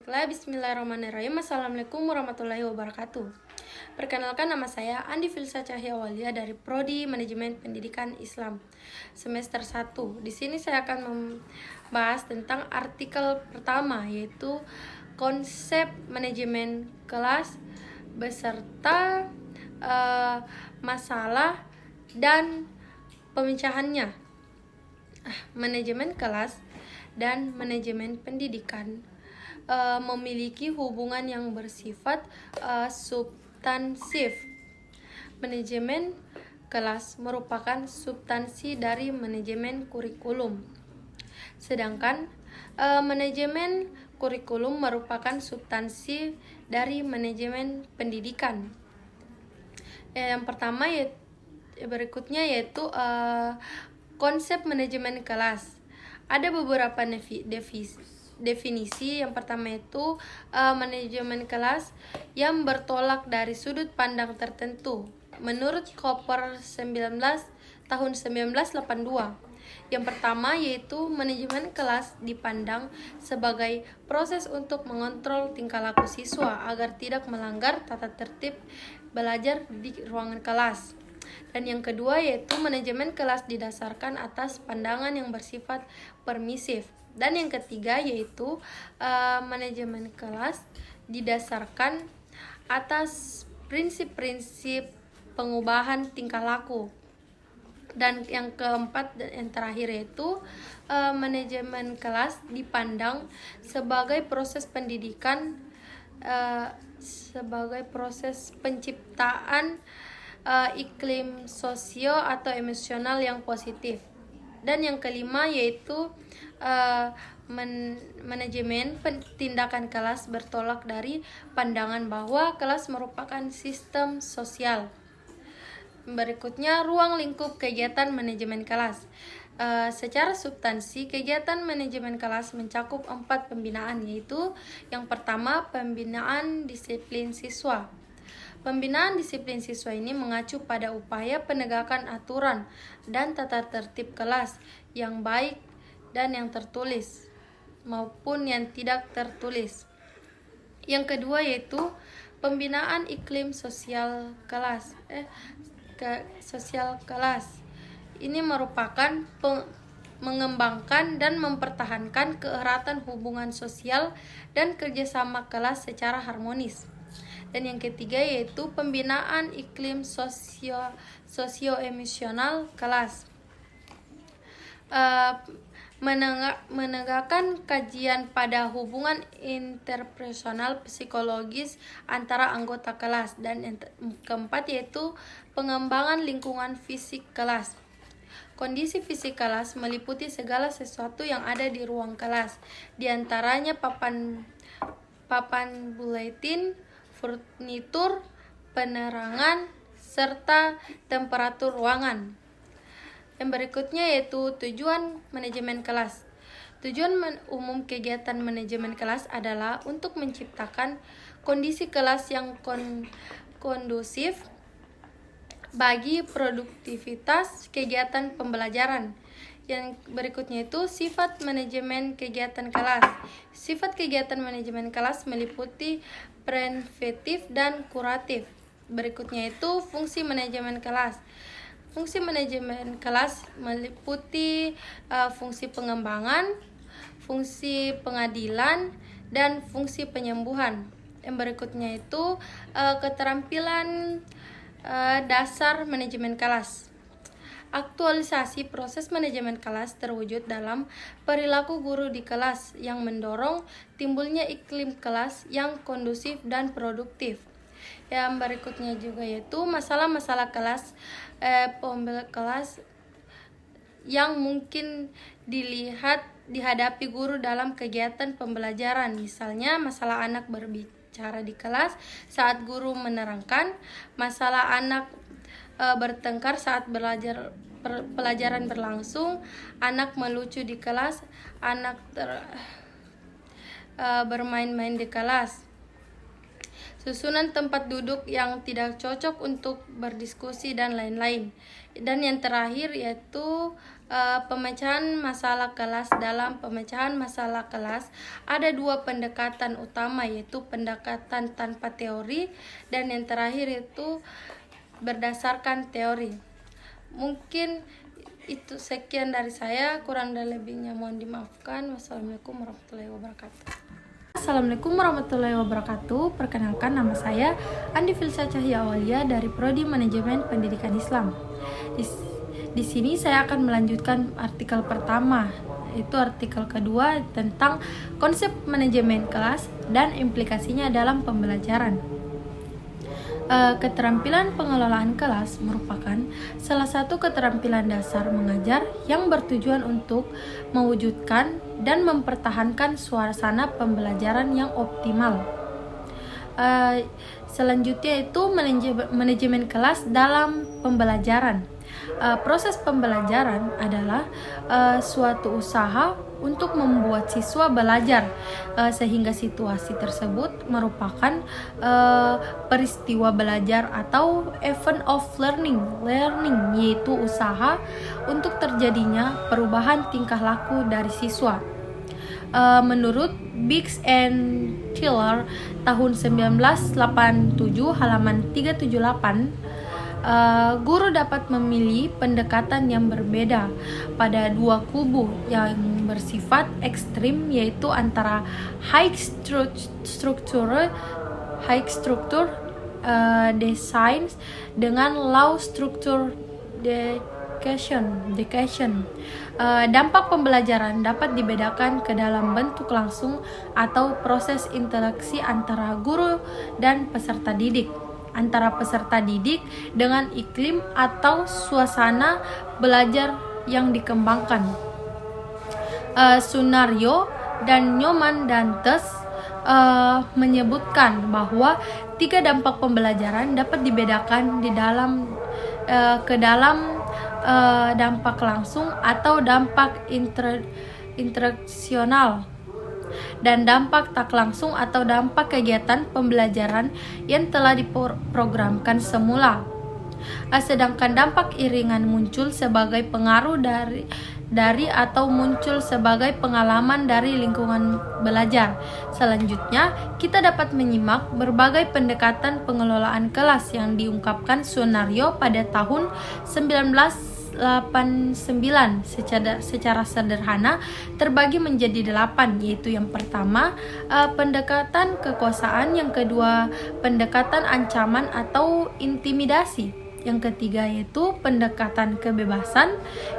Baiklah, bismillahirrahmanirrahim. Assalamualaikum warahmatullahi wabarakatuh. Perkenalkan, nama saya Andi Filsa Cahyawalia dari Prodi Manajemen Pendidikan Islam semester 1. Di sini saya akan membahas tentang artikel pertama, yaitu konsep manajemen kelas beserta masalah dan pemecahannya. Manajemen kelas dan manajemen pendidikan memiliki hubungan yang bersifat substansif. Manajemen kelas merupakan substansi dari manajemen kurikulum, sedangkan manajemen kurikulum merupakan substansi dari manajemen pendidikan. Yang pertama berikutnya yaitu konsep manajemen kelas. Ada beberapa definisi. Yang pertama itu manajemen kelas yang bertolak dari sudut pandang tertentu menurut Koper 19 tahun 1982. Yang pertama yaitu manajemen kelas dipandang sebagai proses untuk mengontrol tingkah laku siswa agar tidak melanggar tata tertib belajar di ruangan kelas. Dan yang kedua yaitu manajemen kelas didasarkan atas pandangan yang bersifat permisif. Dan yang ketiga yaitu manajemen kelas didasarkan atas prinsip-prinsip pengubahan tingkah laku. Dan yang keempat dan yang terakhir yaitu manajemen kelas dipandang sebagai proses pendidikan, sebagai proses penciptaan iklim sosio atau emosional yang positif. Dan yang kelima yaitu manajemen tindakan kelas bertolak dari pandangan bahwa kelas merupakan sistem sosial. Berikutnya, ruang lingkup kegiatan manajemen kelas. Secara substansi, kegiatan manajemen kelas mencakup 4 pembinaan, yaitu yang pertama, pembinaan disiplin siswa. Pembinaan disiplin siswa ini mengacu pada upaya penegakan aturan dan tata tertib kelas yang baik dan yang tertulis maupun yang tidak tertulis. Yang kedua yaitu pembinaan iklim sosial kelas. Sosial kelas ini merupakan mengembangkan dan mempertahankan keeratan hubungan sosial dan kerjasama kelas secara harmonis. Dan yang ketiga yaitu pembinaan iklim sosio-emosional kelas. Menegakkan kajian pada hubungan interpersonal psikologis antara anggota kelas. Dan yang keempat yaitu pengembangan lingkungan fisik kelas. Kondisi fisik kelas meliputi segala sesuatu yang ada di ruang kelas, di antaranya papan buletin, furnitur, penerangan, serta temperatur ruangan. Yang berikutnya yaitu tujuan manajemen kelas. Tujuan umum kegiatan manajemen kelas adalah untuk menciptakan kondisi kelas yang kondusif bagi produktivitas kegiatan pembelajaran. Yang berikutnya itu sifat manajemen kegiatan kelas. Sifat kegiatan manajemen kelas meliputi preventif dan kuratif. Berikutnya itu fungsi manajemen kelas. Fungsi manajemen kelas meliputi fungsi pengembangan, fungsi pengadilan, dan fungsi penyembuhan. Yang berikutnya itu keterampilan dasar manajemen kelas. Aktualisasi proses manajemen kelas terwujud dalam perilaku guru di kelas yang mendorong timbulnya iklim kelas yang kondusif dan produktif. Yang berikutnya juga yaitu masalah-masalah kelas, kelas yang mungkin dihadapi guru dalam kegiatan pembelajaran. Misalnya masalah anak berbicara di kelas saat guru menerangkan, masalah anak bertengkar saat pelajaran berlangsung, anak melucu di kelas, anak bermain-main di kelas. susunan tempat duduk yang tidak cocok untuk berdiskusi, dan lain-lain. Dan yang terakhir yaitu pemecahan masalah kelas. Dalam pemecahan masalah kelas ada dua pendekatan utama, yaitu pendekatan tanpa teori dan yang terakhir itu berdasarkan teori. Mungkin itu sekian dari saya, kurang dan lebihnya mohon dimaafkan. Wassalamualaikum warahmatullahi wabarakatuh. Assalamualaikum warahmatullahi wabarakatuh. Perkenalkan, nama saya Andi Filsa Cahya Aulia dari Prodi Manajemen Pendidikan Islam. Di sini saya akan melanjutkan artikel pertama, itu artikel kedua tentang konsep manajemen kelas dan implikasinya dalam pembelajaran. Keterampilan pengelolaan kelas merupakan salah satu keterampilan dasar mengajar yang bertujuan untuk mewujudkan dan mempertahankan suasana pembelajaran yang optimal. Selanjutnya itu manajemen kelas dalam pembelajaran. Proses pembelajaran adalah suatu usaha untuk membuat siswa belajar sehingga situasi tersebut merupakan peristiwa belajar atau event of learning, yaitu usaha untuk terjadinya perubahan tingkah laku dari siswa. Menurut Biggs and Tiller tahun 1987 halaman 378, guru dapat memilih pendekatan yang berbeda pada dua kubu yang bersifat ekstrim, yaitu antara high structure design dengan low structure dedication. Dampak pembelajaran dapat dibedakan ke dalam bentuk langsung atau proses interaksi antara guru dan peserta didik, antara peserta didik dengan iklim atau suasana belajar yang dikembangkan. Sunario dan Newman Dantes menyebutkan bahwa 3 dampak pembelajaran dapat dibedakan di dalam dampak langsung atau dampak interaksional, dan dampak tak langsung atau dampak kegiatan pembelajaran yang telah diprogramkan semula. Sedangkan dampak iringan muncul sebagai pengaruh dari atau muncul sebagai pengalaman dari lingkungan belajar. Selanjutnya, kita dapat menyimak berbagai pendekatan pengelolaan kelas yang diungkapkan Sunario pada tahun 1989 secara sederhana terbagi menjadi 8, yaitu yang pertama pendekatan kekuasaan, yang kedua pendekatan ancaman atau intimidasi, yang ketiga yaitu pendekatan kebebasan,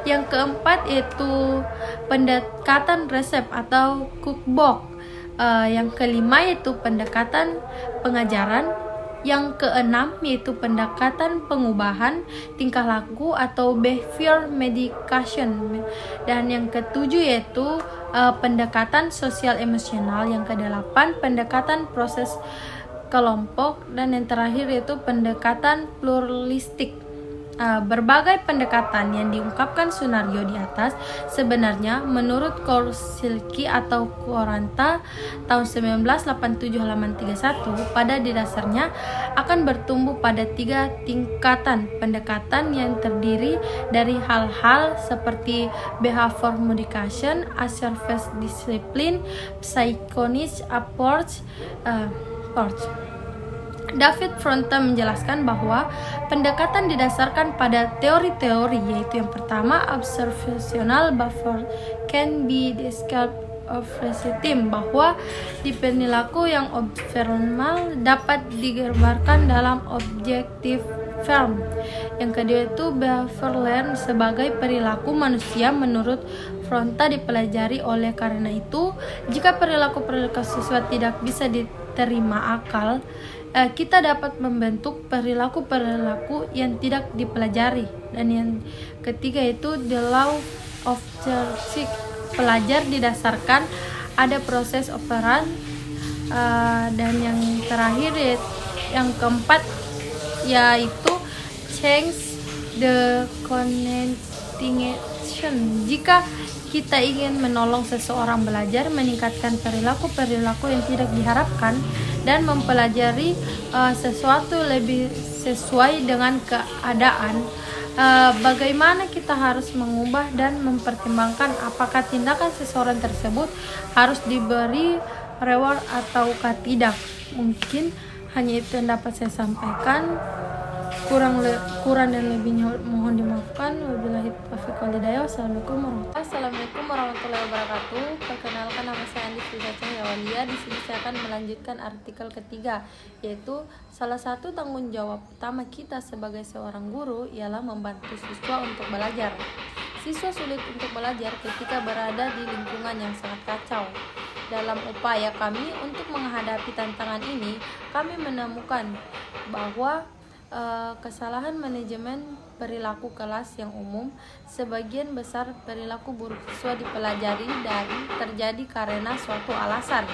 yang keempat yaitu pendekatan resep atau cookbook, yang kelima yaitu pendekatan pengajaran, yang keenam yaitu pendekatan pengubahan tingkah laku atau behavior medication, dan yang ketujuh yaitu pendekatan sosial emosional, yang kedelapan pendekatan proses kelompok, dan yang terakhir yaitu pendekatan pluralistik. Berbagai pendekatan yang diungkapkan Sunario di atas sebenarnya menurut Korsilki atau Koranta tahun 1987 halaman 31 pada dasarnya akan bertumbuh pada 3 tingkatan pendekatan yang terdiri dari hal-hal seperti behavior modification, assertive discipline, psychonic approach. David Fronta menjelaskan bahwa pendekatan didasarkan pada teori-teori, yaitu yang pertama observational behavior can be described team, bahwa di perilaku yang observational dapat digambarkan dalam objective form. Yang kedua itu behavior learn sebagai perilaku manusia menurut Fronta dipelajari. Oleh karena itu, jika perilaku siswa tidak bisa diterima akal, kita dapat membentuk perilaku yang tidak dipelajari. Dan yang ketiga itu the law of Churchill, pelajar didasarkan ada proses operan, dan yang terakhir yang keempat yaitu change the connotation. Jika kita ingin menolong seseorang belajar, meningkatkan perilaku-perilaku yang tidak diharapkan, dan mempelajari sesuatu lebih sesuai dengan keadaan, bagaimana kita harus mengubah dan mempertimbangkan apakah tindakan seseorang tersebut harus diberi reward ataukah tidak. Mungkin hanya itu yang dapat saya sampaikan. Kurang dan lebihnya mohon dimaafkan. Wabillahi taufiq wal hidayah. Assalamualaikum warahmatullahi wabarakatuh. Perkenalkan, nama saya Andi Frida Cahyawalia. Di sini saya akan melanjutkan artikel ketiga, yaitu salah satu tanggung jawab utama kita sebagai seorang guru ialah membantu siswa untuk belajar. Siswa sulit untuk belajar ketika berada di lingkungan yang sangat kacau. Dalam upaya kami untuk menghadapi tantangan ini, kami menemukan bahwa kesalahan manajemen perilaku kelas yang umum, sebagian besar perilaku buruk siswa dipelajari dari terjadi karena suatu alasan.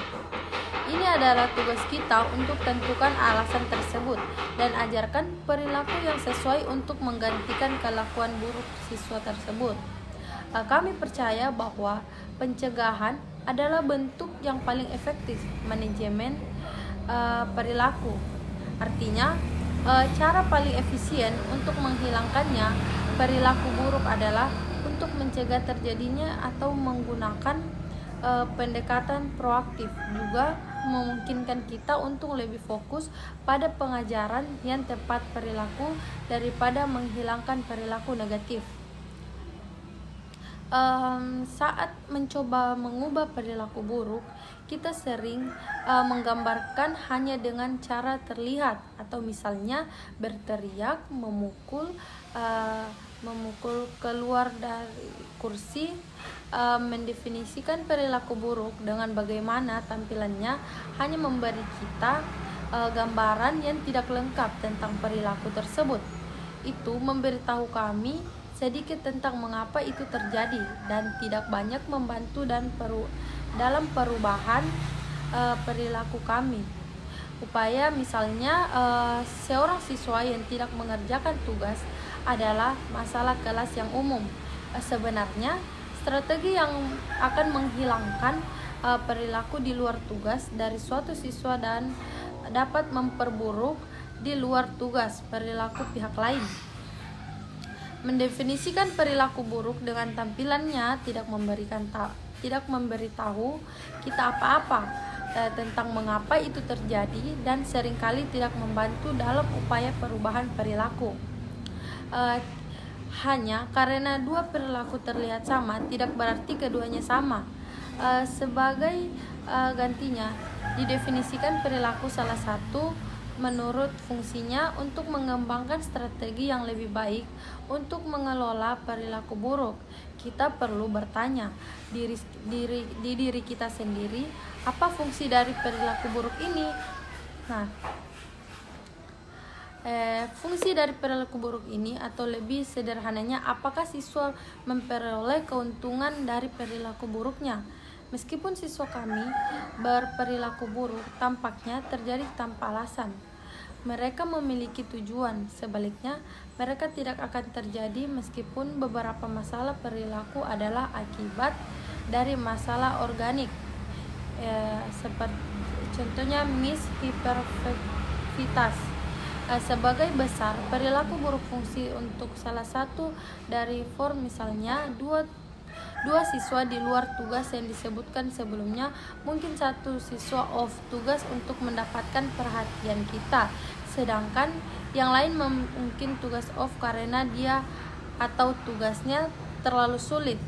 Ini adalah tugas kita untuk tentukan alasan tersebut dan ajarkan perilaku yang sesuai untuk menggantikan kelakuan buruk siswa tersebut. Kami percaya bahwa pencegahan adalah bentuk yang paling efektif manajemen perilaku. Artinya, cara paling efisien untuk menghilangkannya perilaku buruk adalah untuk mencegah terjadinya atau menggunakan pendekatan proaktif. Juga memungkinkan kita untuk lebih fokus pada pengajaran yang tepat perilaku daripada menghilangkan perilaku negatif. Saat mencoba mengubah perilaku buruk, kita sering menggambarkan hanya dengan cara terlihat, atau misalnya berteriak, memukul keluar dari kursi. Mendefinisikan perilaku buruk dengan bagaimana tampilannya hanya memberi kita gambaran yang tidak lengkap tentang perilaku tersebut. Itu memberitahu kami sedikit tentang mengapa itu terjadi dan tidak banyak membantu dalam perubahan perilaku kami. Upaya misalnya seorang siswa yang tidak mengerjakan tugas adalah masalah kelas yang umum. Sebenarnya strategi yang akan menghilangkan perilaku di luar tugas dari suatu siswa dan dapat memperburuk di luar tugas perilaku pihak lain. Mendefinisikan perilaku buruk dengan tampilannya tidak memberitahu kita apa-apa tentang mengapa itu terjadi dan seringkali tidak membantu dalam upaya perubahan perilaku. Hanya karena dua perilaku terlihat sama tidak berarti keduanya sama. Sebagai gantinya, didefinisikan perilaku salah satu menurut fungsinya untuk mengembangkan strategi yang lebih baik untuk mengelola perilaku buruk. Kita perlu bertanya di diri kita sendiri, apa fungsi dari perilaku buruk ini? Fungsi dari perilaku buruk ini, atau lebih sederhananya, apakah siswa memperoleh keuntungan dari perilaku buruknya? Meskipun siswa kami berperilaku buruk tampaknya terjadi tanpa alasan, mereka memiliki tujuan. Sebaliknya, mereka tidak akan terjadi meskipun beberapa masalah perilaku adalah akibat dari masalah organik, seperti contohnya mishiperaktivitas. Sebagai besar, perilaku buruk fungsi untuk salah satu dari form, misalnya dua siswa di luar tugas yang disebutkan sebelumnya, mungkin satu siswa off tugas untuk mendapatkan perhatian kita, sedangkan yang lain mungkin tugas off karena dia atau tugasnya terlalu sulit.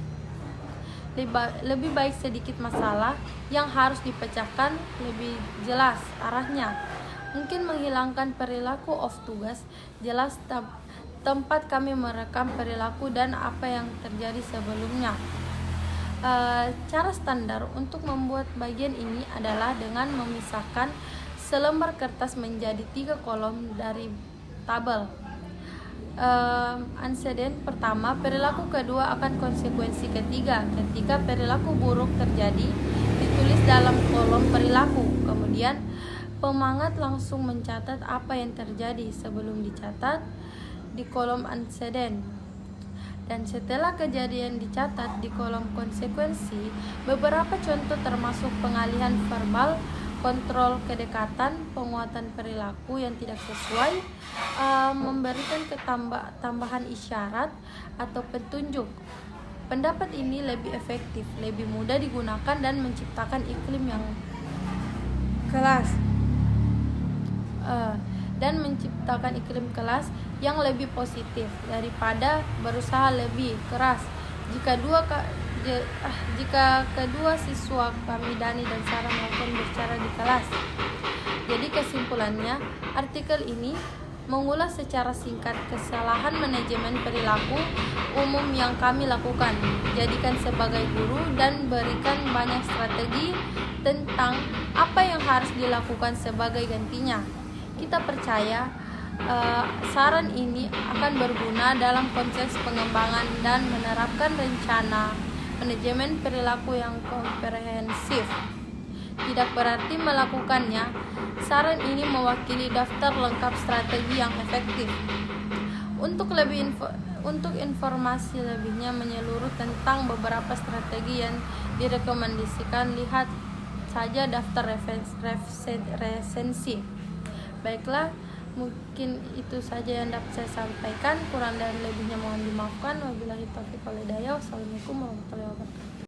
Lebih baik sedikit masalah yang harus dipecahkan lebih jelas arahnya. Mungkin menghilangkan perilaku off tugas, jelas tempat kami merekam perilaku dan apa yang terjadi sebelumnya. Cara standar untuk membuat bagian ini adalah dengan memisahkan selembar kertas menjadi 3 kolom dari tabel. Anseden pertama, perilaku kedua akan konsekuensi ketiga. Ketika perilaku buruk terjadi, ditulis dalam kolom perilaku. Kemudian pemangat langsung mencatat apa yang terjadi sebelum dicatat di kolom anseden. Dan setelah kejadian dicatat di kolom konsekuensi, beberapa contoh termasuk pengalihan verbal, kontrol kedekatan, penguatan perilaku yang tidak sesuai, memberikan tambahan isyarat atau petunjuk. Pendapat ini lebih efektif, lebih mudah digunakan dan menciptakan iklim yang kelas yang lebih positif daripada berusaha lebih keras. Jika kedua siswa kami, Dani dan Sarah, melakukan berbicara di kelas. Jadi kesimpulannya, artikel ini mengulas secara singkat kesalahan manajemen perilaku umum yang kami lakukan. Jadikan sebagai guru dan berikan banyak strategi tentang apa yang harus dilakukan sebagai gantinya. Kita percaya saran ini akan berguna dalam proses pengembangan dan menerapkan rencana manajemen perilaku yang komprehensif. Tidak berarti melakukannya. Saran ini mewakili daftar lengkap strategi yang efektif. Untuk informasi lebihnya menyeluruh tentang beberapa strategi yang direkomendasikan, lihat saja daftar resensi. Baiklah, mungkin itu saja yang dapat saya sampaikan. Kurang dan lebihnya mohon dimaafkan. Wabillahi taufiq wal hidayah. Wassalamualaikum warahmatullahi wabarakatuh.